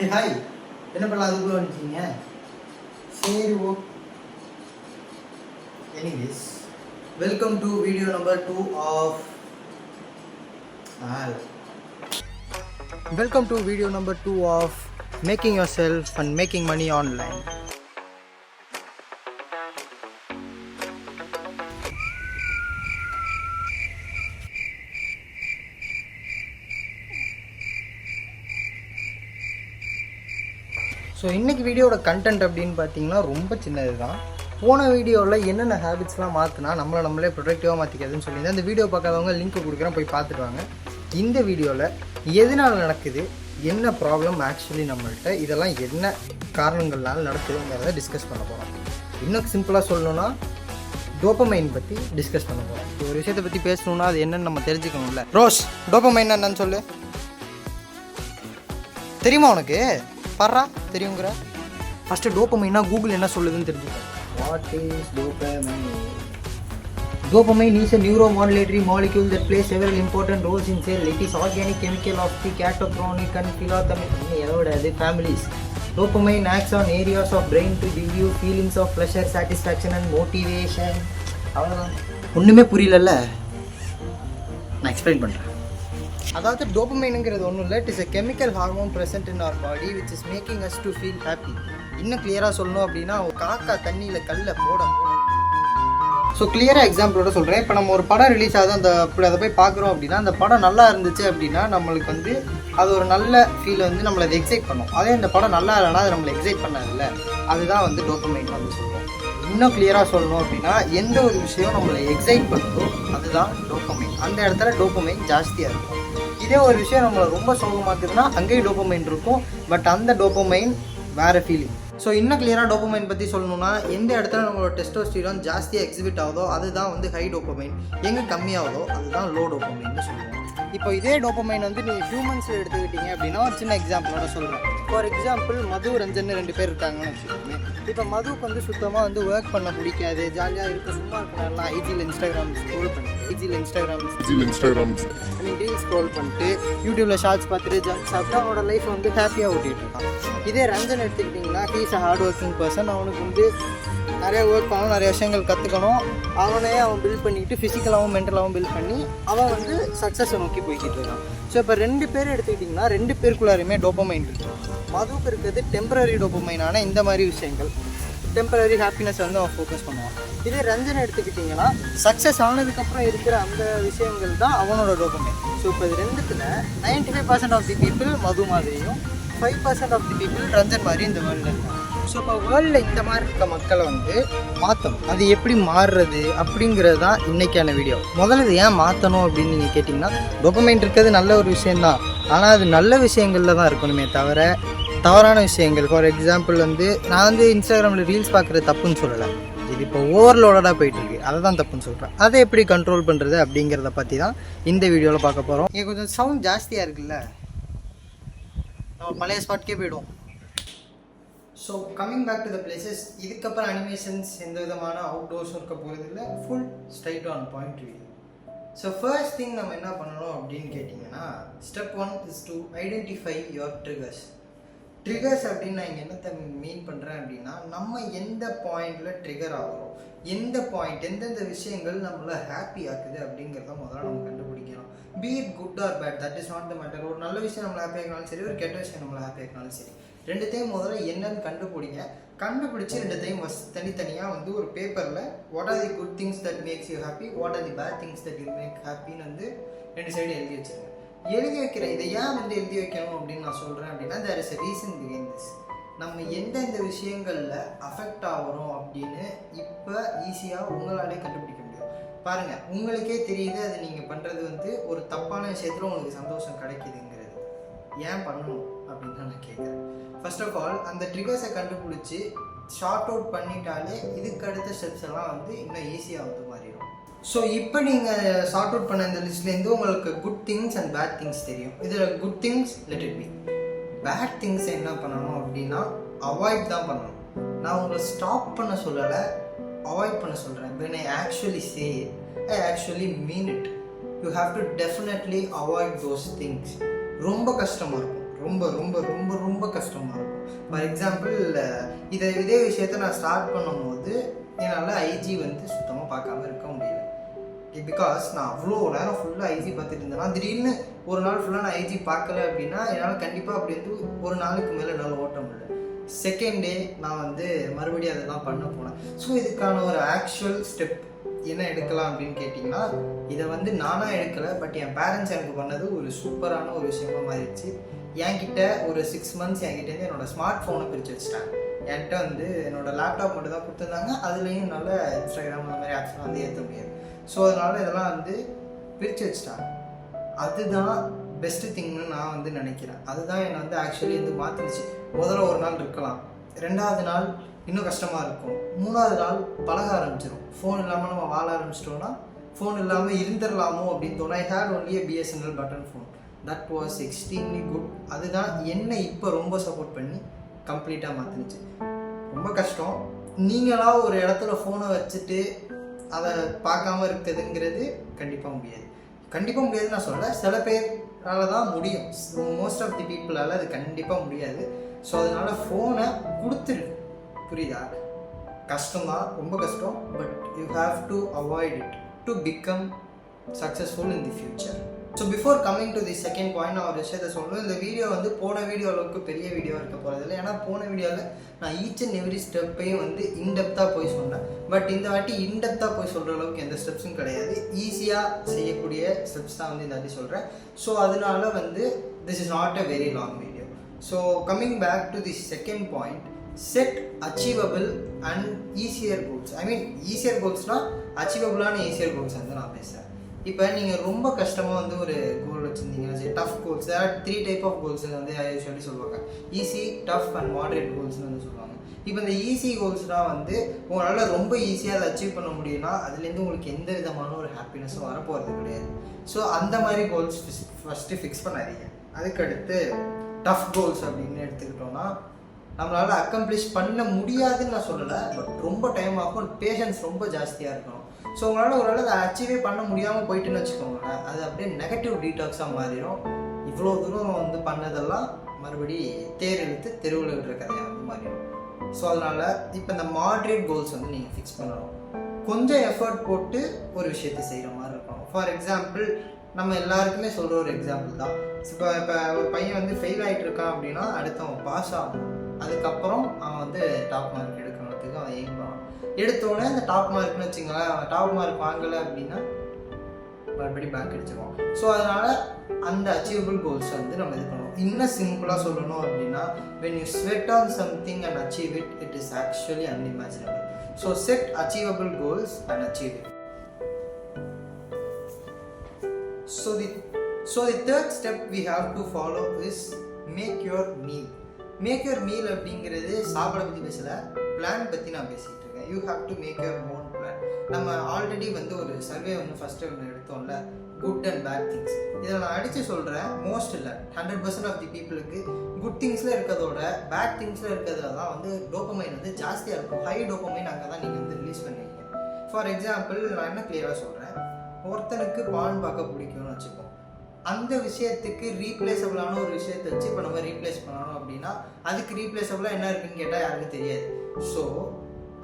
சரி ஹாய், என்ன பண்ணலாம் அதுக்குள்ளே வந்துட்டீங்க? சரி ஓ, anyways welcome to video number 2 of making yourself and making money online. So இன்றைக்கி வீடியோட கண்டென்ட் அப்படின்னு பார்த்தீங்கன்னா ரொம்ப சின்னது தான். போன வீடியோவில் என்னென்ன ஹேபிட்ஸ்லாம் மாற்றினா நம்மளே ப்ரொடக்டிவாக மாற்றிக்கிறதுன்னு சொல்லியிருந்தேன். அந்த வீடியோ பார்க்காதவங்க லிங்க் கொடுக்குறேன், போய் பார்த்துட்டு வாங்க. இந்த வீடியோவில் எதனால் நடக்குது, என்ன ப்ராப்ளம் ஆக்சுவலி நம்மள்கிட்ட, இதெல்லாம் என்ன காரணங்கள்னால நடக்குதுங்கிறத டிஸ்கஸ் பண்ண போகிறோம். இன்னும் சிம்பிளாக சொல்லணுன்னா டோபமைன் பற்றி டிஸ்கஸ் பண்ண போகிறோம். ஒரு விஷயத்தை பற்றி பேசணுன்னா அது என்னென்னு நம்ம தெரிஞ்சுக்கணும்ல. ரோஸ், டோபமைன் என்னன்னு சொல்லு. தெரியுமா உனக்கு? பாரா தெரியுங்கிற. ஃபஸ்ட்டு டோபமைனா கூகுள் என்ன சொல்லுதுன்னு தெரிஞ்சுக்கணும். What is dopamine? Dopamine is a neuromodulatory molecule that plays several important roles in cell. It is organic chemical of the catochronic and phyllothamine families. Dopamine acts on areas of brain to give you feelings of pleasure, satisfaction and motivation. அவ்வளோதான். ஒன்றுமே புரியலல்ல, நான் explain பண்ணுறேன். அதாவது டோபமைனுங்கிறது ஒன்றும் இல்லை, it is a chemical hormone present in our body which is making us to feel happy. இன்னும் கிளியராக சொல்லணும் அப்படின்னா காக்கா தண்ணியில் கல்லை போட. ஸோ கிளியராக எக்ஸாம்பிளோட சொல்கிறேன். இப்போ நம்ம ஒரு படம் ரிலீஸ் ஆகுது, அதை போய் பார்க்குறோம் அப்படின்னா அந்த படம் நல்லா இருந்துச்சு அப்படின்னா நம்மளுக்கு வந்து அது ஒரு நல்ல ஃபீல் வந்து நம்மளை அதை எக்ஸைட் பண்ணும். அதே இந்த படம் நல்லா இல்லைனா அது நம்மளை எக்ஸைட் பண்ணாதில்ல, அதுதான் வந்து டோபமைன் வந்து சொல்லுவோம். இன்னும் கிளியராக சொல்லணும் அப்படின்னா எந்த ஒரு விஷயம் நம்மளை எக்ஸைட் பண்ணுதோ அதுதான் டோபமைன். அந்த இடத்துல டோபமைன் ஜாஸ்தியாக இருக்கும். இதே ஒரு விஷயம் நம்மளை ரொம்ப சோகமாக்குதுன்னா அங்கேயும் டோபமைன் இருக்கும், பட் அந்த டோபமைன் வேறு ஃபீலிங். ஸோ இன்னும் கிளியராக டோபமைன் பற்றி சொல்லணும்னா எந்த இடத்துல நம்மளோட டெஸ்டோஸ்டிரான் ஜாஸ்தியாக எக்ஸிபிட் ஆகுதோ அதுதான் வந்து ஹை டோபமைன், எங்கே கம்மியாகுதோ அதுதான் லோ டோபமைன்னு சொல்லுவோம். இப்போ இதே டோபமைன் வந்து நீங்கள் ஹியூமன்ஸில் எடுத்துக்கிட்டீங்க அப்படின்னா ஒரு சின்ன எக்ஸாம்பிளோட சொல்கிறேன். ஃபார் எக்ஸாம்பிள் மது, ரஞ்சன் 2 பேர் இருக்காங்கன்னு வச்சுக்கோங்க. இப்போ மதுவுக்கு வந்து சுத்தமாக வந்து ஒர்க் பண்ண பிடிக்காது, ஜாலியாக இருக்க, சும்மா இருக்கலாம், ஐஜியில் இன்ஸ்டாகிராம் ஸ்க்ரோல் பண்ணிட்டு யூடியூப்பில் ஷார்ட்ஸ் பார்த்துட்டு ஜங்க் சாப்பிட்டு அவனோட லைஃப் வந்து ஹாப்பியாக ஓட்டிகிட்டு இருக்கான். இதே ரஞ்சன் எடுத்துக்கிட்டிங்கன்னா he's a hard working person. அவனுக்கு வந்து நிறைய ஒர்க் பண்ணணும், நிறைய விஷயங்கள் கற்றுக்கணும், அவன் பில்ட் பண்ணிக்கிட்டு ஃபிசிக்கலாகவும் மென்டலாகவும் பில்ட் பண்ணி அவன் வந்து சக்ஸஸை நோக்கி போய்கிட்டு இருக்கான். ஸோ இப்போ 2 பேர் எடுத்துக்கிட்டிங்கன்னா 2 பேருக்குள்ளாருமே டோபமைன் இருக்குது. மதுவுக்கு இருக்கிறது டெம்பரரி டோபமைனான இந்த மாதிரி விஷயங்கள், டெம்பரரி ஹாப்பினஸ் வந்து அவன் ஃபோக்கஸ் பண்ணுவான். இதே ரஞ்சனை எடுத்துக்கிட்டிங்கன்னா சக்ஸஸ் ஆனதுக்கப்புறம் இருக்கிற அந்த விஷயங்கள் தான் அவனோட டோபமைன். ஸோ இப்போ இது 2த்தில் 95% ஆஃப் தி பீப்புள் மது மாதிரியும் 5% ஆஃப் தி பீப்புள் ரஞ்சன் மாதிரி இந்த வேர்ல்டில் இருக்காங்க. ஸோ இப்போ வேர்ல்டில் இந்த மாதிரி இருக்க மக்களை வந்து மாற்றணும். அது எப்படி மாறுறது அப்படிங்கிறது தான் இன்றைக்கான வீடியோ. முதல்ல இது ஏன் மாற்றணும் அப்படின்னு நீங்கள் கேட்டிங்கன்னா, டோபமைன் இருக்கிறது நல்ல ஒரு விஷயந்தான், ஆனால் அது நல்ல விஷயங்களில் தான் இருக்கணுமே தவிர தவறான விஷயங்கள். ஃபார் எக்ஸாம்பிள் வந்து நான் வந்து இன்ஸ்டாகிராமில் ரீல்ஸ் பார்க்குறது தப்புன்னு சொல்லலை, இது இப்போ ஓவர்லோடாக போயிட்டுருக்கு, அதை தான் தப்புன்னு சொல்கிறேன். அதை எப்படி கண்ட்ரோல் பண்ணுறது அப்படிங்கிறத பற்றி தான் இந்த வீடியோவில் பார்க்க போகிறோம். இங்கே கொஞ்சம் சவுண்ட் ஜாஸ்தியாக இருக்குல்ல, நம்ம பழைய ஸ்பாட்கே போய்டும். So coming back to the places, இதுக்கப்புறம் அனிமேஷன்ஸ் எந்த விதமான அவுட்டோர்ஸும் இருக்க போகிறது இல்லை, full straight on point video. So first thing நம்ம என்ன பண்ணணும் அப்படின்னு கேட்டிங்கன்னா, step 1 is to identify your triggers. Triggers அப்படின்னு நான் இங்கே என்னத்தை மீன் பண்ணுறேன் அப்படின்னா, நம்ம எந்த பாயிண்டில் ட்ரிகர் ஆகிறோம், எந்த பாயிண்ட் எந்தெந்த விஷயங்கள் நம்மளை ஹாப்பி ஆக்குது அப்படிங்கிறத முதல்ல நம்ம கண்டுபிடிக்கணும். Be it good or bad, that is not the matter. ஒரு நல்ல விஷயம் நம்மளை ஹாப்பி ஆக்கினாலும் சரி, ஒரு கெட்ட விஷயம் நம்மளை ஹாப்பி ஆக்கினாலும் சரி, 2த்தையும் முதல்ல என்னன்னு கண்டுபிடிச்சி 2த்தையும் தனித்தனியாக வந்து ஒரு பேப்பரில் what are the good things that makes you happy, what are the bad things that you make ஹாப்பின்னு வந்து 2 சைடு எழுதி வச்சுருங்க. எழுதி வைக்கிறேன், இதை ஏன் வந்து எழுதி வைக்கணும் அப்படின்னு நான் சொல்கிறேன் அப்படின்னா, there is a reason behind this. நம்ம எந்தெந்த விஷயங்களில் அஃபெக்ட் ஆகிறோம் அப்படின்னு இப்போ ஈஸியாக உங்களாலே கண்டுபிடிக்க முடியும். பாருங்கள், உங்களுக்கே தெரியுது அது நீங்கள் பண்ணுறது வந்து ஒரு தப்பான விஷயத்தில் உங்களுக்கு சந்தோஷம் கிடைக்குதுங்கிறது. ஏன் பண்ணணும் அப்படின்னு நான் கேட்குறேன். ஃபர்ஸ்ட் ஆஃப் ஆல் அந்த ட்ரிகர்ஸை கண்டுபிடிச்சி ஷார்ட் அவுட் பண்ணிட்டாலே இதுக்கு அடுத்த ஸ்டெப்ஸ் எல்லாம் வந்து இன்னும் ஈஸியாக வந்து மாறிடும். ஸோ இப்போ நீங்கள் ஷார்ட் அவுட் பண்ண இந்த லிஸ்ட்லேருந்து உங்களுக்கு good things and bad things தெரியும். இதில் good things let it be. Bad things என்ன பண்ணணும் அப்படின்னா அவாய்ட் தான் பண்ணணும். நான் உங்களை ஸ்டாப் பண்ண சொல்லலை, அவாய்ட் பண்ண சொல்கிறேன். when I actually say it, I actually mean it. You have to definitely avoid those things. ரொம்ப கஷ்டமாக இருக்கும், ரொம்ப ரொம்ப ரொம்ப ரொம்ப கஷ்டமாக இருக்கும். ஃபார் எக்ஸாம்பிள் இதே விஷயத்த நான் ஸ்டார்ட் பண்ணும்போது என்னால் ஐஜி வந்து சுத்தமாக பார்க்காம இருக்க முடியல. பிகாஸ் நான் அவ்வளோ நேரம் ஃபுல்லாக ஐஜி பார்த்துட்டு இருந்தேன்னா திடீர்னு ஒரு நாள் ஃபுல்லாக நான் ஐஜி பார்க்கல அப்படின்னா என்னால் கண்டிப்பாக அப்படி வந்து ஒரு நாளுக்கு மேலே என்னால் ஓட்ட முடியல. செகண்ட் டே நான் வந்து மறுபடியும் அதை தான் பண்ண போனேன். ஸோ இதுக்கான ஒரு ஆக்சுவல் ஸ்டெப் என்ன எடுக்கலாம் அப்படின்னு கேட்டிங்கன்னா, இதை வந்து நானாக எடுக்கலை, பட் என் பேரண்ட்ஸ் எனக்கு பண்ணது ஒரு சூப்பரான ஒரு விஷயமா மாறிடுச்சு. என்கிட்ட ஒரு 6 months என்கிட்டேருந்து என்னோடய ஸ்மார்ட் ஃபோனை பிரித்து வச்சுட்டாங்க. என்கிட்ட வந்து என்னோடய லேப்டாப் மட்டும் தான் கொடுத்துருந்தாங்க. அதுலேயும் என்னால் இன்ஸ்டாகிராம் அந்த மாதிரி ஆப்ஸ்லாம் வந்து ஏற்ற முடியாது. ஸோ அதனால் இதெல்லாம் வந்து பிரித்து வச்சுட்டாங்க. அதுதான் பெஸ்ட்டு திங்னு நான் வந்து நினைக்கிறேன். அதுதான் என்னை வந்து ஆக்சுவலி வந்து மாற்றிடுச்சு. முதல்ல ஒரு நாள் இருக்கலாம், 2வது நாள் இன்னும் கஷ்டமாக இருக்கும், 3வது நாள் பழக ஆரம்பிச்சிடும். ஃபோன் இல்லாமல் நம்ம வாழ ஆரம்பிச்சிட்டோன்னா ஃபோன் இல்லாமல் இருந்துடலாமோ அப்படின்னு தோணும். I had only a BSNL button phone. That was extremely good. அதுதான் என்னை இப்போ ரொம்ப சப்போர்ட் பண்ணி கம்ப்ளீட்டாக மாற்றினுச்சு. ரொம்ப கஷ்டம். நீங்களாக ஒரு இடத்துல ஃபோனை வச்சுட்டு அதை பார்க்காம இருக்கிறதுங்கிறது கண்டிப்பாக முடியாது. கண்டிப்பாக முடியாதுன்னு நான் சொல்லலை, சில பேரால் தான் முடியும். மோஸ்ட் ஆஃப் தி பீப்புளால் அது கண்டிப்பாக முடியாது. ஸோ அதனால் ஃபோனை கொடுத்துரு, புரியுதா? கஷ்டம்தான், ரொம்ப கஷ்டம். But you have to avoid it to become successful in the future. So before coming to the second point நான் ஒரு விஷயத்தை சொல்லணும். இந்த வீடியோ வந்து போன வீடியோ அளவுக்கு பெரிய வீடியோ இருக்க போகிறதில்ல. ஏன்னா போன வீடியோவில் நான் ஈச் அண்ட் எவ்ரி ஸ்டெப்பையும் வந்து இன்டெப்த்தாக போய் சொன்னேன். பட் இந்த வாட்டி இன்டெப்த்தாக போய் சொல்கிற அளவுக்கு எந்த ஸ்டெப்ஸும் கிடையாது. ஈஸியாக செய்யக்கூடிய ஸ்டெப்ஸ் தான் வந்து இந்த வாட்டி சொல்கிறேன். ஸோ அதனால வந்து this is not a very long video. So coming back to the second point, set achievable and easier goals. I mean easier கோல்ஸ்னால் அச்சீவபிளான ஈஸியர் கோல்ஸ் வந்து நான் பேசுகிறேன். இப்போ நீங்கள் ரொம்ப கஷ்டமாக வந்து ஒரு கோல் வச்சுருந்தீங்கன்னா, சரி tough goals, there 3 type of goals வந்து யூஸ்வலி சொல்லுவாங்க. ஈஸி, டஃப் அண்ட் மாடரேட் கோல்ஸ்னு வந்து சொல்லுவாங்க. இப்போ இந்த ஈஸி கோல்ஸ்னால் வந்து உங்களால் ரொம்ப ஈஸியாக அதை அச்சீவ் பண்ண முடியும்னா அதுலேருந்து உங்களுக்கு எந்த விதமான ஒரு ஹாப்பினஸும் வரப்போகிறது கிடையாது. ஸோ அந்த மாதிரி கோல்ஸ் ஃபஸ்ட்டு ஃபிக்ஸ் பண்ணாதீங்க. அதுக்கடுத்து டஃப் கோல்ஸ் அப்படின்னு எடுத்துக்கிட்டோன்னா நம்மளால் அக்கம்ப்ளிஷ் பண்ண முடியாதுன்னு நான் சொல்லலை, பட் ரொம்ப டைம் ஆகும், பேஷன்ஸ் ரொம்ப ஜாஸ்தியாக இருக்கணும். ஸோ உங்களால் ஓரளவு அதை அச்சீவே பண்ண முடியாமல் போயிட்டுன்னு வச்சுக்கோங்களேன், அது அப்படியே நெகட்டிவ் டீடாக்ஸாக மாறிடும். இவ்வளோ தூரம் வந்து பண்ணதெல்லாம் மறுபடி தேர் இழுத்து தெருவில் விடுற கதையாக வந்து மாறிடும். ஸோ அதனால் இப்போ இந்த மாட்ரேட் கோல்ஸ் வந்து நீங்கள் ஃபிக்ஸ் பண்ணணும். கொஞ்சம் எஃபர்ட் போட்டு ஒரு விஷயத்தை செய்கிற மாதிரி இருக்கணும். ஃபார் எக்ஸாம்பிள் நம்ம எல்லாருக்குமே சொல்கிற ஒரு எக்ஸாம்பிள் தான். இப்போ ஒரு பையன் வந்து ஃபெயில் ஆகிட்டு இருக்கான் அப்படின்னா அடுத்து அவன் பாஸ் ஆகணும், அதுக்கப்புறம் அவன் வந்து டாப் மார்க் எடுக்கணுன்றதுக்கு அவன் எய்ம் பண்ணணும். எடுத்தோடனே அந்த டாப் மார்க்னு வச்சுங்களேன், அவன் டாப் மார்க் வாங்கலை அப்படின்னா மறுபடியும் பேங்க் அடிச்சிருவோம். ஸோ அதனால் அந்த அச்சீவபிள் கோல்ஸ் வந்து நம்ம இது பண்ணுவோம். இன்னும் சிம்பிளாக சொல்லணும் அப்படின்னா, when you sweat on something and achieve it, it is actually unimaginable. So set achievable goals and achieve it. So the third step we have to follow is make your meal. Make your meal அப்படிங்கிறது சாப்பாடை பற்றி பேசலை, plan பற்றி நான் பேசிகிட்டு இருக்கேன். You have to make your own plan. நம்ம already வந்து ஒரு சர்வே வந்து ஃபஸ்ட்டு ஒன்று எடுத்தோம்ல, குட் அண்ட் பேட் திங்ஸ். இதை நான் அடித்து சொல்கிறேன், மோஸ்ட் இல்லை 100% ஆஃப் தி பீப்புளுக்கு குட் திங்ஸில் இருக்கிறதோட பேட் திங்ஸில் இருக்கிறதுல தான் வந்து டோபமைன் வந்து ஜாஸ்தியாக இருக்கும். ஹை டோபமைன் அங்கே தான் நீங்கள் வந்து ரிலீஸ் பண்ணுவீங்க. ஃபார் எக்ஸாம்பிள் நான் என்ன கிளியராக சொல்கிறேன், ஒருத்தனுக்கு பான் பார்க்க பிடிக்கும்னு வச்சுப்போம். அந்த விஷயத்துக்கு ரீப்ளேசபிளான ஒரு விஷயத்தை வச்சு இப்போ நம்ம ரீப்ளேஸ் பண்ணணும் அப்படின்னா அதுக்கு ரீப்ளேசபிளாக என்ன இருக்குன்னு கேட்டால் யாருக்கும் தெரியாது. ஸோ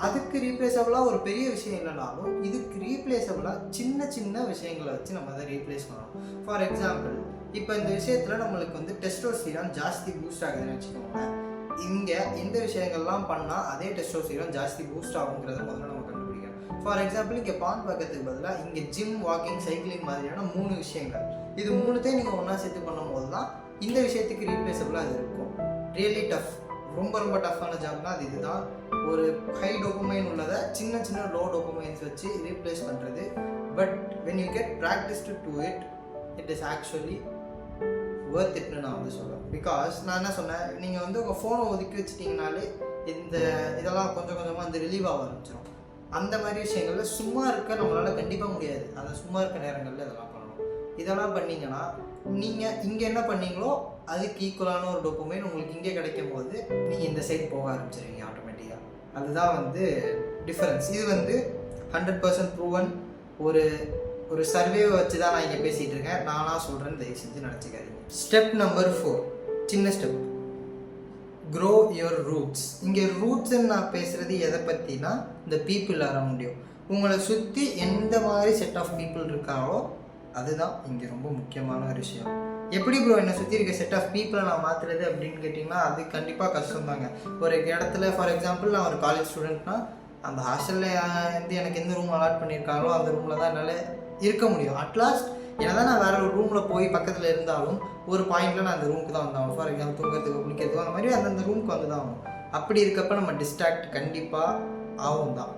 அதுக்கு ரீப்ளேசபிளாக ஒரு பெரிய விஷயம் இல்லைனாலும் இதுக்கு ரீப்ளேசபிளாக சின்ன சின்ன விஷயங்களை வச்சு நம்ம அதை ரீப்ளேஸ் பண்ணணும். ஃபார் எக்ஸாம்பிள் இப்போ இந்த விஷயத்தில் நம்மளுக்கு வந்து டெஸ்டோஸ்டிரான் ஜாஸ்தி பூஸ்ட் ஆகுதுன்னு வச்சுக்கோங்களேன். இங்கே எந்த விஷயங்கள்லாம் பண்ணால் அதே டெஸ்டோஸ்டிரான் ஜாஸ்தி பூஸ்ட் ஆகுங்கிறத முதல்ல நம்ம கண்டுபிடிக்கணும். ஃபார் எக்ஸாம்பிள் இங்கே பான் பார்க்கறதுக்கு பதிலாக இங்கே ஜிம், வாக்கிங், சைக்கிளிங் மாதிரியான 3 விஷயங்கள், இது 3த்தையும் நீங்கள் ஒன்றா சேர்த்து பண்ணும்போது தான் இந்த விஷயத்துக்கு ரீப்ளேசபிளாக அது இருக்கும். ரியலி டஃப், ரொம்ப ரொம்ப டஃப்பான ஜாப்னா அது இதுதான். ஒரு ஹை டோபமைன் உள்ளதை சின்ன சின்ன லோ டோபமைன்ஸ் வச்சு ரீப்ளேஸ் பண்ணுறது. But when you get practiced to it, it is actually worth it நான் வந்து சொல்லுவேன். பிகாஸ் நான் என்ன சொன்னேன், நீங்கள் வந்து உங்கள் ஃபோனை ஒதுக்கி வச்சிட்டிங்கனாலே இதெல்லாம் கொஞ்சம் கொஞ்சமாக வந்து ரிலீவ் ஆக ஆரம்பிச்சிடும். அந்த மாதிரி விஷயங்களில் சும்மா இருக்க நம்மளால் கண்டிப்பாக முடியாது. அந்த சும்மா இருக்க நேரங்களில் இதெல்லாம் பண்ணணும். இதெல்லாம் பண்ணிங்கன்னா நீங்கள் இங்கே என்ன பண்ணீங்களோ அதுக்கு ஈக்குவலான ஒரு டோபமைன் உங்களுக்கு இங்கே கிடைக்கும் போது நீங்கள் இந்த சைட் போக ஆரம்பிச்சிருவீங்க ஆட்டோமேட்டிக்காக. அதுதான் வந்து டிஃபரன்ஸ். இது வந்து 100% ப்ரூவன். ஒரு சர்வேவை வச்சு தான் நான் இங்கே பேசிகிட்டு இருக்கேன், நானாக சொல்கிறேன்னு தயவு செஞ்சு நினச்சிக்காதீங்க. ஸ்டெப் நம்பர் 4, சின்ன ஸ்டெப், க்ரோ யுவர் ரூட்ஸ். இங்கே ரூட்ஸ்ன்னு நான் பேசுகிறது எதை பற்றினா இந்த பீப்புள் அரவுண்ட் யூ. உங்களை சுற்றி எந்த மாதிரி செட் ஆஃப் பீப்புள் இருக்காங்களோ அதுதான் இங்கே ரொம்ப முக்கியமான ஒரு விஷயம். எப்படி ப்ரோ என்னை சுற்றி இருக்க செட் ஆஃப் பீப்புளை நான் மாற்றுறது அப்படின்னு கேட்டிங்கன்னா அது கண்டிப்பாக கஷ்டம் தாங்க. ஒரு இடத்துல ஃபார் எக்ஸாம்பிள் நான் ஒரு காலேஜ் ஸ்டூடெண்ட்னா அந்த ஹாஸ்டலில் வந்து எனக்கு எந்த ரூம் அலாட் பண்ணியிருக்காங்களோ அந்த ரூமில் தான் என்னால் இருக்க முடியும். அட்லாஸ்ட் என்னதான் நான் வேறு ஒரு ரூமில் போய் பக்கத்தில் இருந்தாலும் ஒரு பாயிண்டில் நான் அந்த ரூமுக்கு தான் வந்தாகணும். ஃபார் எக்ஸாம்பிள் தூங்கிறதுக்கு குளிக்கிறதுக்கு அந்த மாதிரி அந்த ரூமுக்கு வந்து தான் ஆகணும். அப்படி இருக்கப்போ நம்ம டிஸ்ட்ராக்ட் கண்டிப்பாக ஆகும் தான்.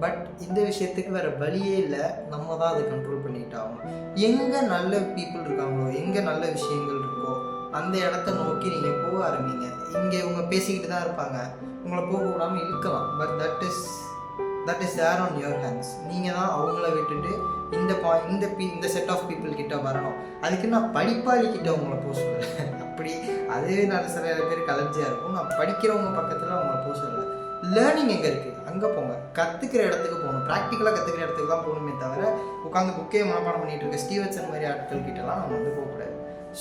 பட் இந்த விஷயத்துக்கு வேறு வழியே இல்லை, நம்ம தான் அதை கண்ட்ரோல் பண்ணிக்கிட்டு ஆகணும். எங்கே நல்ல பீப்புள் இருக்காங்களோ, எங்கே நல்ல விஷயங்கள் இருக்கோ அந்த இடத்த நோக்கி நீங்கள் போக ஆரம்பிங்க. இங்கே இவங்க பேசிக்கிட்டு தான் இருப்பாங்க, உங்களை போக விடாமல் இருக்கலாம். But that is there on your hands. நீங்கள் தான் அவங்கள விட்டுட்டு இந்த செட் ஆஃப் பீப்புள் கிட்ட வரணும். அதுக்கு நான் படிப்பாளி கிட்ட அவங்கள போக சொல்கிறேன். அப்படி அதே நல்ல சில பேருக்கு அலர்ஜியாக இருக்கும். நான் படிக்கிறவங்க பக்கத்தில் அவங்கள போக சொல்கிறேன். லேர்னிங் எங்கே இருக்குது அங்கே போங்க, கற்றுக்கிற இடத்துக்கு போகணும். ப்ராக்டிக்கலாக கற்றுக்கிற இடத்துக்கு தான் போகணுமே தவிர உட்காந்து புக்கே மனப்பாடம் பண்ணிகிட்டு இருக்க ஸ்டீவன்சன் மாதிரி ஆட்கள் கிட்டலாம் நம்ம வந்து போகக்கூடாது.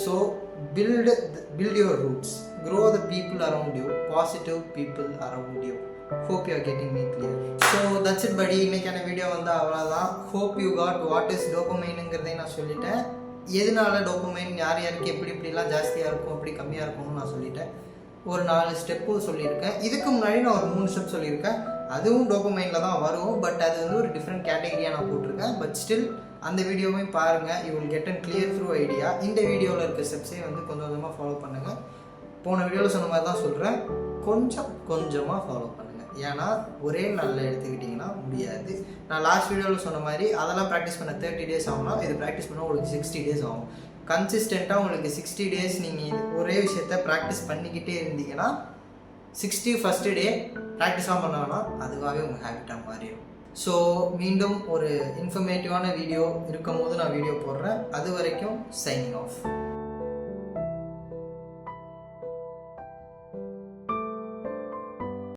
So build your roots, grow the people around you, positive people around you. Hope you are getting me clear. So that's it buddy. இன்னைக்கான வீடியோ வந்து அவ்வளோதான். Hope you got what is dopamine-ங்கிறதை நான் சொல்லிட்டேன். எதனால டோபமைன் யார் யாருக்கு எப்படிலாம் ஜாஸ்தியாக இருக்கும் எப்படி கம்மியாக இருக்கும்னு நான் சொல்லிட்டேன். ஒரு 4 ஸ்டெப்பு சொல்லியிருக்கேன். இதுக்கு முன்னாடி நான் ஒரு 3 ஸ்டெப் சொல்லியிருக்கேன். அதுவும் டோபமைனில் தான் வரும். பட் அது வந்து ஒரு டிஃப்ரெண்ட் கேட்டகரியாக நான் போட்டிருக்கேன். பட் ஸ்டில் அந்த வீடியோவையும் பாருங்கள். You will get and clear through idea. இந்த வீடியோவில் இருக்க ஸ்டெப்ஸே வந்து கொஞ்சம் கொஞ்சமாக ஃபாலோ பண்ணுங்கள். போன வீடியோவில் சொன்ன மாதிரி தான் சொல்கிறேன், கொஞ்சமாக ஃபாலோ பண்ணுங்கள். ஏன்னா ஒரே நாளில் எடுத்துக்கிட்டிங்கன்னா முடியாது. நான் லாஸ்ட் வீடியோவில் சொன்ன மாதிரி அதெல்லாம் ப்ராக்டிஸ் பண்ண 30 days ஆகும்னா இது ப்ராக்டிஸ் பண்ணால் உங்களுக்கு 60 days ஆகும். கன்சிஸ்டண்ட்டாக உங்களுக்கு 60 days நீங்கள் ஒரே விஷயத்த ப்ராக்டிஸ் பண்ணிக்கிட்டே இருந்தீங்கன்னா 61st day ப்ராக்டிஸாக பண்ணாங்கன்னா அதுவாகவே உங்கள் ஹேபிட்டாக மாறிடும். ஸோ மீண்டும் ஒரு இன்ஃபர்மேட்டிவான வீடியோ இருக்கும் போது நான் வீடியோ போடுறேன். அது வரைக்கும் சைனிங் ஆஃப்.